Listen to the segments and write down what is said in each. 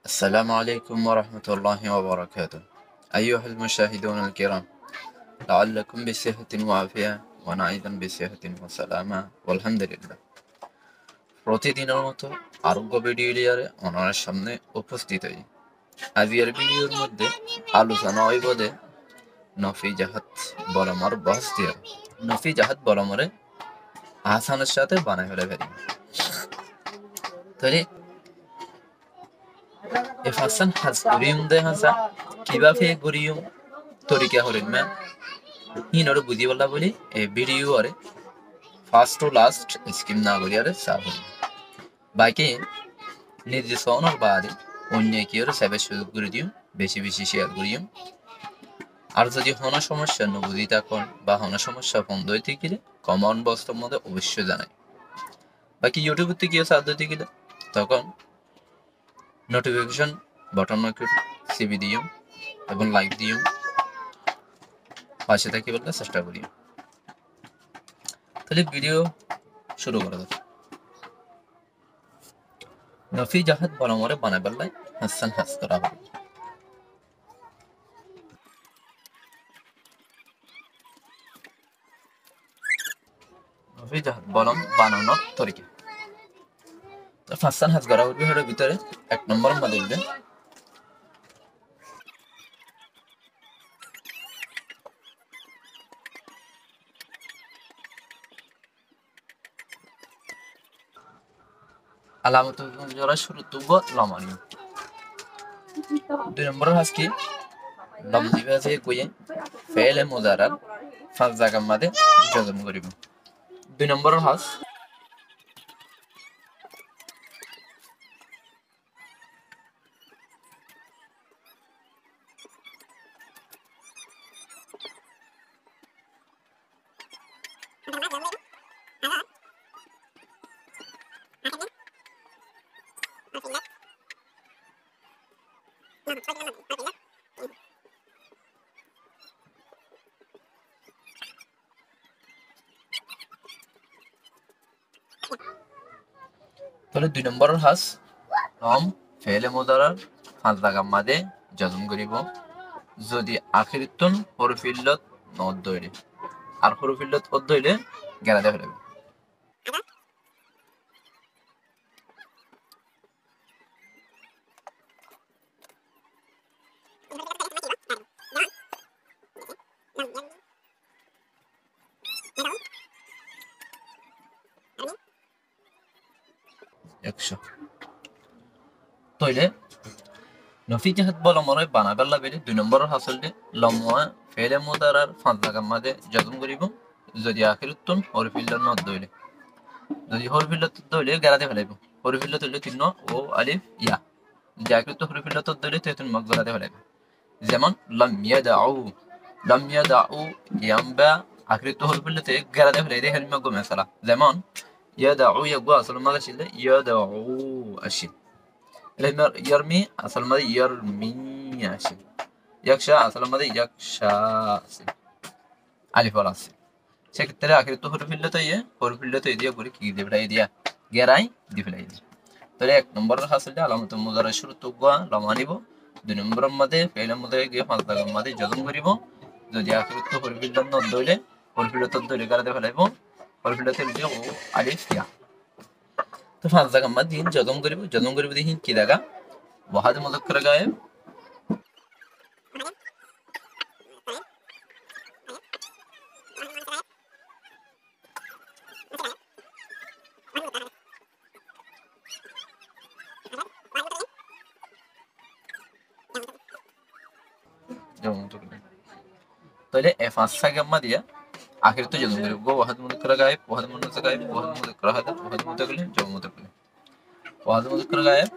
السلام عليكم ورحمة الله وبركاته. أيها المشاهدون الكرام، لعلكم بصحة وعافية ونعيدا بصحة وسلامة والحمد لله. প্রতিদিনের মতো আরোগ্য ভিডিও লিয়ারে ওনার সামনে উপস্থিত হই। আজকের ভিডিওর মধ্যে আলোচনা হইবদে নফি জাহাত বলমর বহস দিয়ে নফি জাহাত বলমরে আহসানের সাথে বানাই ফেলে ফেলি। তাহলে এফাসান হাজ করিম দে হাসা কিভাবে করিম তরিকা হরিণ মা হিনরে বুঝি বলা বলি এই ভিডিও আরে ফার্স্ট টু লাস্ট স্কিম না করি আরে সাবন বাকি নির্দিষ্ট অনর বাদে অন্য কি আরে সেবে সুযোগ করে দিও বেশি বেশি শেয়ার করিও আর যদি হনা সমস্যা নবুঝি থাকুন বা হনা সমস্যা বন্ধ হইতে গেলে কমন বক্সের মধ্যে অবশ্যই জানাই। বাকি ইউটিউব থেকে সাহায্য দিতে গেলে তখন নোটিফিকেশন বটন একটু সিবি দিও এবং লাইক দিও পাশে থাকি বলতে চেষ্টা করি। তাহলে ভিডিও শুরু করা যাক। নফি জাহাদ বলমরে বানাই বেলায় হাসান হাস করা হবে। নফি জাহাদ বলম বানানোর তরিকা তো হাসান হাস করা হবে। এর ভিতরে এক নম্বর মধ্যে দিবেন আলামত জরা শুরু তুব লমানি। দুই নম্বর হাস কি লম দিবে আছে কইয়ে ফেলে মুজারার ফাঁস জায়গার মধ্যে জজম করিব। দুই নম্বর হাস তাহলে দুই নম্বর হাস লম ফেলে মুজারার ফাঁস জায়গার মধ্যে জজম করিব যদি আখিরিতুন হরফিল্লত নদ দইলে আর হরফিল্লত অদ দইলে গেরাতে ফেলবে। একশো তইলে নফি জাহাত বলমরে বানাবেলা বেলে দুই নম্বর হাসলতে লম্মা ফেলে মুদারার ফাঁস জায়গার মাঝে জজম করিব যদি আখিরুত্তন হরফিল্লত নদ দইলে যদি হরফিল্লত দইলে গেরাতে ফেলাইব। হরফিল্লত দইলে তিন ও আলিফ ইয়া যদি আখিরুত্ত হরফিল্লত দইলে তেতুন মগ গলাতে ফেলাইব। যেমন লাম ইয়াদাউ ইয়ামবা আখিরুত্ত হরফিল্লতে গেরাতে ফেলাই দেখেন মগ মেসালা। যেমন ইয়াদাউ ইয়াগু আসল মাঝে ছিল ইয়াদাউ আসিল يرمي أصل ماذا يرمي أشي يخشى أصل ماذا يخشى ألف ولا أصل সেক্ষেত্রে আখের তো হরফিল্লত ইয়ে হরফিল্লত দিয়ে করে কি দিয়ে ফেলাই দিয়া গেরাই দিয়ে ফেলাই দিয়ে। তাহলে এক নম্বরের হাসিলটা আলামত মুজারা শুরু তো গোয়া লমা নিব। দুই নম্বরের মধ্যে ফেলের মধ্যে গিয়ে পাঁচ দাগের মধ্যে জজম করিব যদি আখের তো হরফিল্লত নদ দইলে হরফিল্লত দইলে গারাতে ফেলাইব হরফিল্লত দিয়ে ও আলিফ ইয়া তো পাঁচ জায়গা মধ্যে জজম করিব দেখি কি জায়গা ওয়াহাদ মুযাক্কার গায়েব তাহলে এ পাঁচ জায়গা মধ্যে আখির তো জজম করিব ওয়াহাদ মুযাক্কার গায়েব ওয়াহাদ মুযাক্কার গায়েব ওয়াহাদ মুযাক্কার হাদাত ওয়াহাদ মুযাক্কার জমা মুযাক্কার ওয়াহাদ মুযাক্কার গায়েব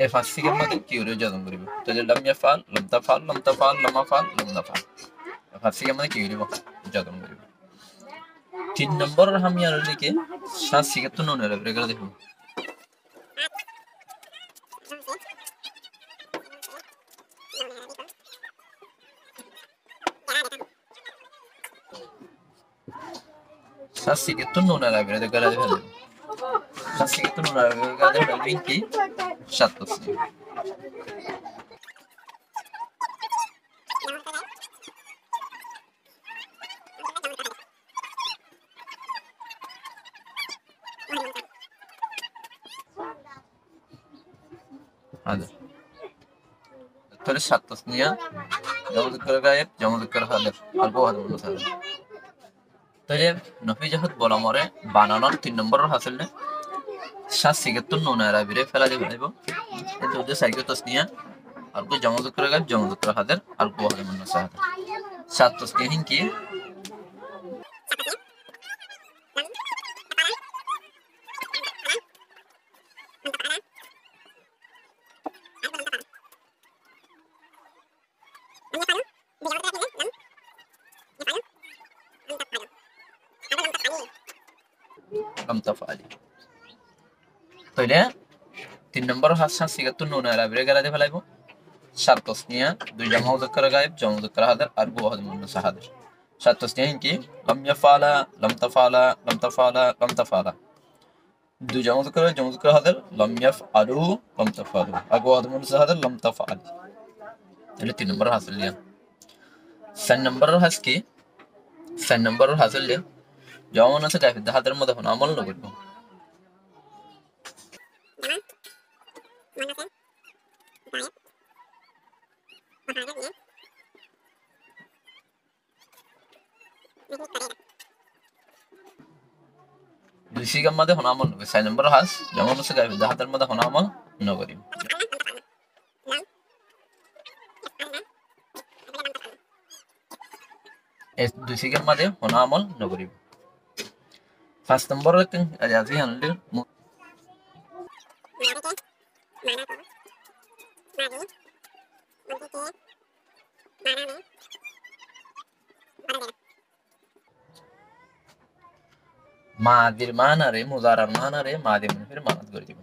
এ পাঁচ জায়গার মধ্যে কি করে জজম করিব তাহলে লাম ইয়াফাল লাম তাফাল লাম তাফাল লাম আফাল লাম নাফাল পাঁচ জায়গার মধ্যে কি করিব জজম করিব। তিন নম্বর আমি আর লিখে সাত জায়গা তো নুনের রেগুলা দেখব শাসিকে তো নুন আর আবিরে গলা দিয়ে ফেলে শাসিকে তো নুন আর আবিরে গলা দিয়ে ফেলবেন কি সাত তসনিয়া هذا তাহলে সাত তসনিয়া জামা মুজাক্কার গায়েব জামা মুজাক্কার হাজির অল্প হাজির মুন্নাস হাজির তাহলে নফি জাহাত বলা মরে বানানোর 3 নম্বরের হাসিলে শাসিকে তো নুন আর আবিরে ফেলা দিয়ে ফেলাইব এই দুটো সাইকে তসনিয়া আর কো জামা মুজাক্কার গায়েব জামা মুজাক্কার হাজির অল্প হাজির মুন্নাস হাজির সাত তসনিয়া কি لم تفعلي তাইলে 3 নম্বর হাসান সিগাতুন নুন আর আবিরে গলা দিয়ে ফেলাইব সাত তসনিয়া দুই জামা মুজাক্কার গায়েব জামা মুজাক্কার হাজির আর বু হাজির মুন্নাস হাজির সাত তসনিয়া কি লাম ইয়াফালা লাম তাফালা লাম তাফালা লাম তাফালা দুই জামা মুজাক্কার হাজির লাম ইয়াফআলু লাম তাফআলু আর বু হাজির মুন্নাস হাজির লাম তাফআলি তাহলে 3 নম্বর হাসিল লিয়া 4 নম্বর হাস কি 4 নম্বর হাসিল লিয়া জামা মুন্নাস গায়েব হাজির মধ্যে হন আমল না করব দুই সিগার মধ্যে হন আমল নগরি 4 নম্বর হাস জামা মুন্নাস গায়েব হাজির মধ্যে হন আমল নগরি এই দুই সিগার মধ্যে হন আমল নগরি 5 নম্বর আজাজি আনলে মাদির মানারে মুজারার মানারে মাদি মুনফির মানাত করে দিব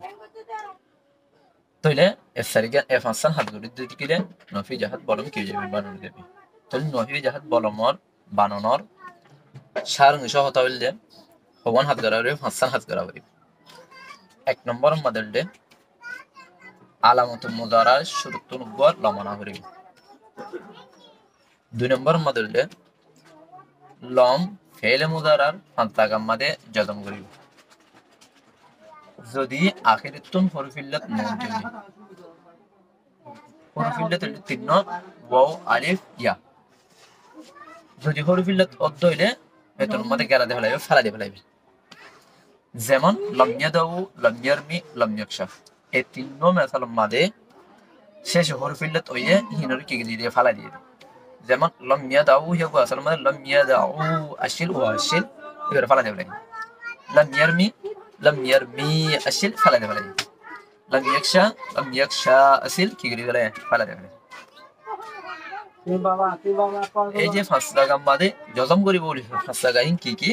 তাইলে এসারিগা এফ হাসান হাত করে দিতে গেলে নফি জাহাত বলম কি যাবে বানানো দেবে তাহলে নফি জাহাত বলমর বানানোর সারং সহত হইলে হবন হাত গরারে হাসান হাত গরাবরি 1 নম্বর মডেলডে আলামতুল মুজারা শুরুতুন উপর লমানা হরি 2 নম্বর মডেলডে লম ফেলে মুজারার ফান্তাগাম মাদে জজম করিব যদি আখিরাতুন হরফিল্লাত নুন যদি হরফিল্লাত তিন ওয়াও আলিফ ইয়া যদি হরফিল্লাত অদ্দ হইলে এতন মাদে গেরা দে ফেলাইবে ফালা দে ফেলাইবে যেমন লাম ইয়াদাউ লাম ইয়ারমি লাম ইয়াকশাফ এই তিন মেসাল মাদে শেষ হরফিল্লাত হইয়ে হিনর কি দিয়ে ফালা দিয়ে যেমন লাম ইয়াদাউ হিয়া আসল মাদে লাম ইয়াদাউ আশিল ওয়া আশিল এর ফালা দে ফেলাইবে লাম ইয়ারমি আশিল ফালা দে ফেলাইবে লাম ইয়াকশা আশিল কি দিয়ে ফালা দে ফেলাইবে এই যে ফাঁস লাগাম মাদে জজম করি বলি ফাঁস লাগাইন কি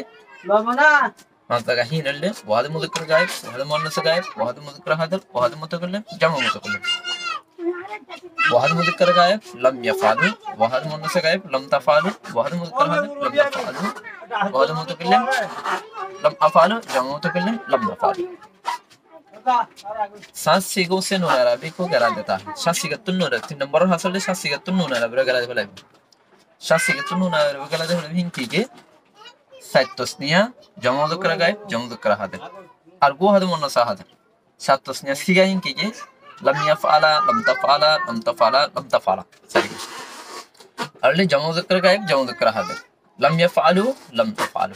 মাসদার গাহি নলে ওয়াহাদ মুযাক্কার গায়েব ওয়াহাদ মুন্নাস গায়েব ওয়াহাদ মুযাক্কার হাজির ওয়াহাদ মুতাকাল্লিম জামা মুতাকাল্লিম ওয়াহাদ মুযাক্কার গায়েব লাম ইয়াফআলু ওয়াহাদ মুন্নাস গায়েব লাম তাফআলু ওয়াহাদ মুযাক্কার হাজির লাম তাফআলু ওয়াহাদ মুতাকাল্লিম লাম আফআলু জামা মুতাকাল্লিম লাম নাফআলু सात सीगों से नून अरबी को गरा देता है सात सीगतुन नून 3 नंबर हासिल है सात सीगतुन नून अरबी गरा दे फलाई सात सीगतुन नून अरबी गरा दे फलाई हिंकी के सात तस्निया जमा मुज़क्कर गायब जमा मुज़क्कर हाजिर और गो हाद मुन्नस हाजिर सात तस्निया सीगा हिंकी के लम यफअला लम तफअला लम तफअला लम तफअला सही और ले जमा मुज़क्कर गायब जमा मुज़क्कर हाजिर लम यफअलु लम तफअलु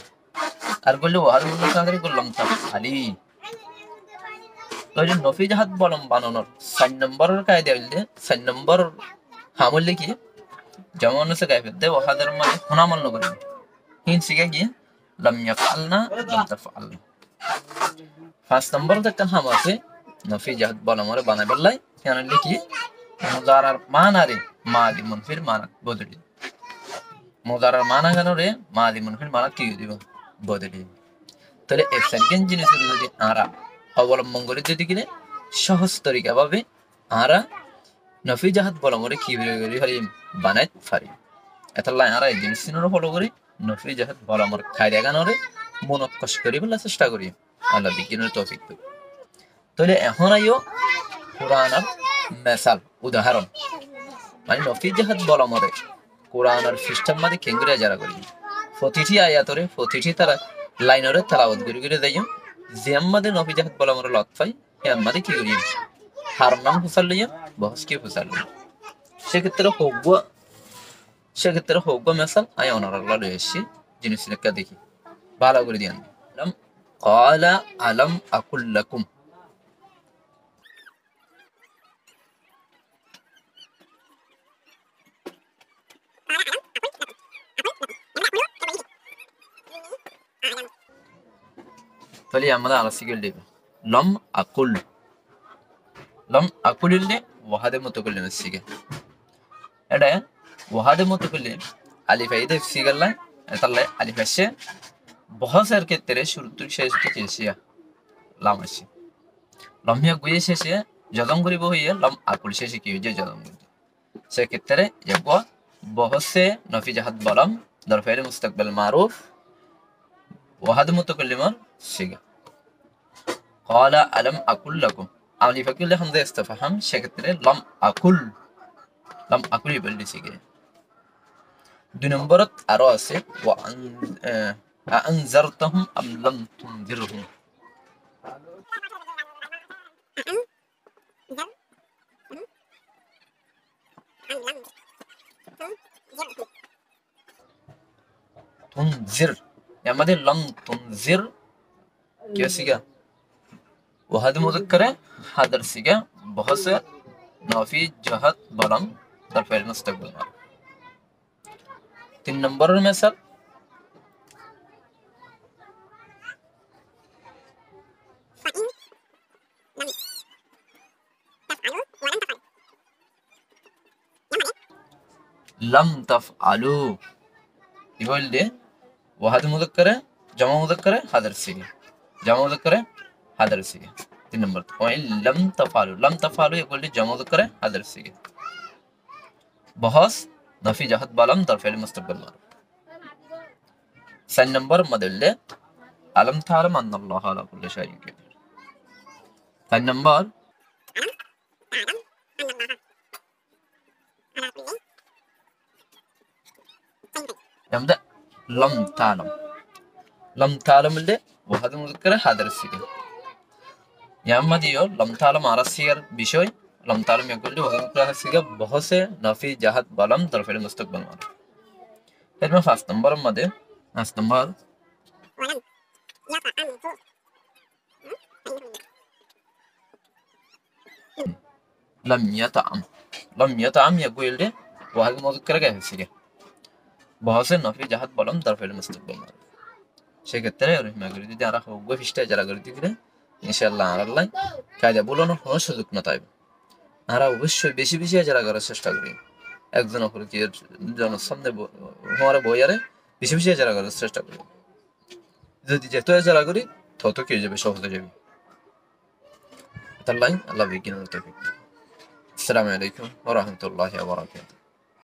और गो लो हाद मुन्नस हाजिर गो लम तफअली तो जो नफी जहात बलम बानानोर 4 नंबर कायदे হইলে 4 नंबर হামলে কি যেমন আছে গায়বে দে ওয়াহাদের মানে হুনামল নগরি হিন সিগা কি লাম ইয়াফআলনা লাম তাফআলনা 5 नंबर তক হাম আছে নফি জাহাত বলমরে বানাইবলাই জানলে কি মুজারার মানারে মাদি মুনফির মানা বদলি মুজারার মানা গানরে মাদি মুনফির মানা কি দিব বদলি তাহলে এই সেকেন্ড জিনিসের যদি আরা অবলম্বন করে যদি কিনে সহজ তরিকা ভাবে আরা নফি জাহাত বলমরে কি বেরি হরি বানাইত পারি এতলাই আরা এই জিনিসগুলো ফলো করে নফি জাহাত বলমর খাইরা গানরে মনক্কশ করি বলে চেষ্টা করি আল্লাহ বিজ্ঞানের তৌফিক দিক। তাহলে এখন আইও কোরআনের মেসাল উদাহরণ মানে নফি জাহাদ বলা মরে কোরআনের খ্রিস্টান মাদে কেঙ্গুরে যারা করি প্রতিটি আয়াতরে প্রতিটি তারা লাইনরে তেলাওয়াত করে করে যাইও যে আমাদে নফি জাহাদ বলা মরে লত পাই হে আমাদে কি করি হার নাম ফুসাল লইয়া বহস কি ফুসাল লইয়া সেক্ষেত্রে হোক মেসাল আই অনার আল্লাহ লই এসছি জিনিসটা দেখি ভালো করে দিয়ান قال ألم أقل لكم فلي عمدا على سيجل دي لم أقل اللي وهذا متكلم السيجل هذا وهذا متكلم ألف أيده في سيجل لا يطلع ألف الشيء बहुत सारे के तेरे शुरू तो शेष तो कैसे है लामशी लम्हे गुये शेष है जदम गुरी वो ही है लम आकुल शेष की वजह जदम गुरी से के तेरे ये बहुत से नफी जहद बलम दरफेर मुस्तकबिल मारूफ वहद मुतकल्लिमर सिगा قال ألم أقل لكم أولي فكر لهم ذا استفهم شكتر لم أقل يبلي سيجا دو نمبرت أراسي أأنذرتهم أم لم تنذرهم تنذر يعني ماذا لم تنذر क्या सीगा वहद मुज़क्कर है हदर सीगा बहुत से नाफी जहद बलम दरफेल मुस्तकबिल मारूफ 3 नंबर में सर लम तफअलू يقول لي वहद मुज़क्कर है जमा मुज़क्कर है हदर सीगा जमा मुज़क्कर है हदर सीगा 3 नंबर और लम तफअलू يقول لي जमा मुज़क्कर है हदर सीगा बहुत नफी जहद बलम दरफेल मुस्तकबिल मारूफ 4 नंबर मदल्ले अलम तालम अन्नल्लाह अला कुल्लि शैइन कदीर 4 नंबर يبدأ لم تعلم اللي وهذا مذكر هذا السير يا أما ديو لم تعلم على السير بشوي لم تعلم يقول لي وهذا مذكر السير बहुत से नफी जहद बलम दरफेल मुस्तकबिल मारूफ फिर मैं 5 नंबर मदे 5 नंबर लम यतअम يقول لي وهذا مذكر السير बहुत से नफी जहद बलम दरफेल मुस्तकबिल मारूफ সেক্ষেত্রে রহিমাগুলি যদি আর হোক ফিসটা যারা করে দিলে ইনশাআল্লাহ আল্লাহ কাজে বলানোর কোনো সুযোগ না তাই আমরা অবশ্যই বেশি বেশি যারা করার চেষ্টা করি একজন অপরকে জনের সামনে হওয়ার বইয়ারে বেশি বেশি যারা করার চেষ্টা করি যদি যত যারা করি তত কি যাবে সহজ হয়ে যাবে আল্লাহ বিজ্ঞানের তৌফিক আসসালামু আলাইকুম ওয়া রাহমাতুল্লাহি ওয়া বারাকাতুহু